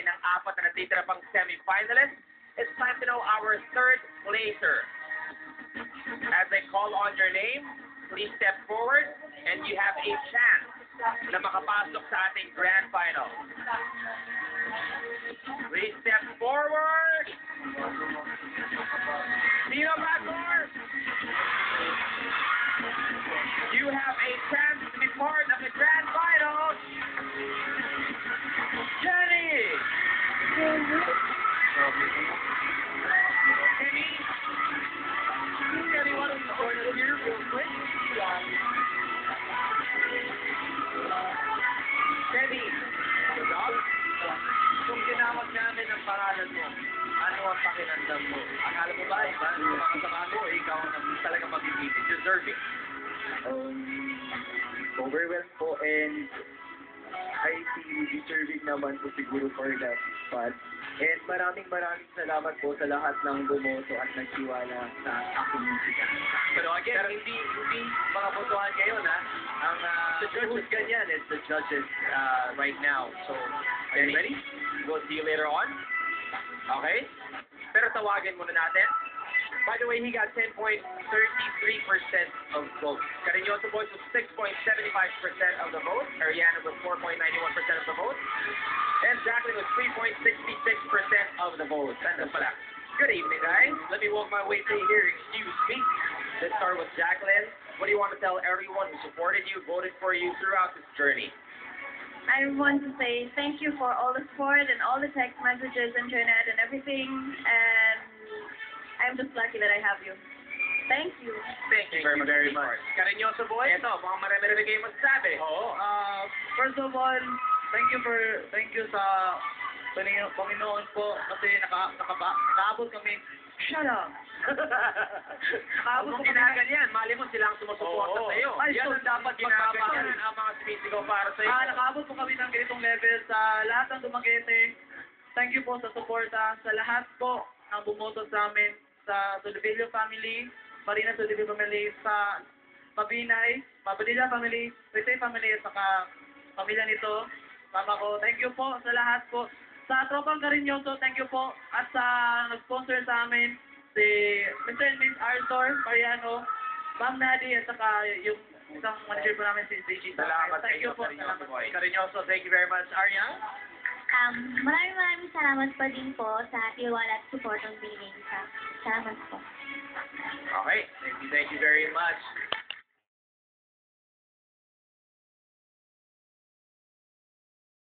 ng apat na natitira pang semi-finalists. It's time to know our third placer. As I call on your name, please step forward and you have a chance na makapasok sa ating grand final. Please step forward. Sino Bator? You have a chance to be part of the grand final. Jenny! Jenny, why don't you join us here real quick? Jenny, kung ginamit namin ang pangalan mo, ano ang pakinandam mo? Akala mo ba, iba, yung mga kasama mo, ikaw ang talaga magiging deserving? Overwhelmed po, and I feel deserving naman po siguro for that spot. And maraming salamat po sa lahat ng bumoto at nagtiwala sa aking musika. Pero again, hindi mga botohan ngayon, ha? Ang The judges ganyan, it's the judges right now. So, are you ready? We'll see you later on. Okay? Pero tawagin muna natin. By the way, he got 10.33% of votes. Cariñoso Boys with 6.75% of the vote. Ariana with 4.91% of the vote. And Jacqueline with 3.66% of the vote. That's pala. Good evening, guys. Let me walk my way to here. Excuse me. Let's start with Jacqueline. What do you want to tell everyone who supported you, voted for you throughout this journey? I want to say thank you for all the support and all the text messages, internet, and everything. And I'm just lucky that I have you. Thank you. Thank you very much. Cariñoso Boy, ito, mga marami-rami kayo magsabi. Oo. First of all, thank you sa Panginoon po kasi nakaabot kami. Shut up! Nakaabot kung ginaganyan, mali mo silang sumusuporta sa iyo. Ay, Yan so ang dapat ginagayan ang mga sumisigaw para sa iyo. Nakaabot po kami ng ganitong level sa lahat ng Dumaguete. Thank you po sa suporta sa lahat po ng bumoto sa amin, sa Solibilio family, Marina Solibilio family, sa Mabinay, Mabadilla family, Rete family, at saka pamilya nito, mama ko. Thank you po sa lahat po. Sa Tropang Cariñoso, thank you po. At sa nag-sponsor sa amin, si Mr. and Miss Arthur Mariano, Ma'am Nadi, at saka yung isang manager po namin, si DG. Salamat Thank you po. Cariñoso Boy. Cariñoso, thank you very much. Arya? Maraming salamat pa din po sa tiwala at support ng binigay sa. Salamat po. Okay, thank you very much.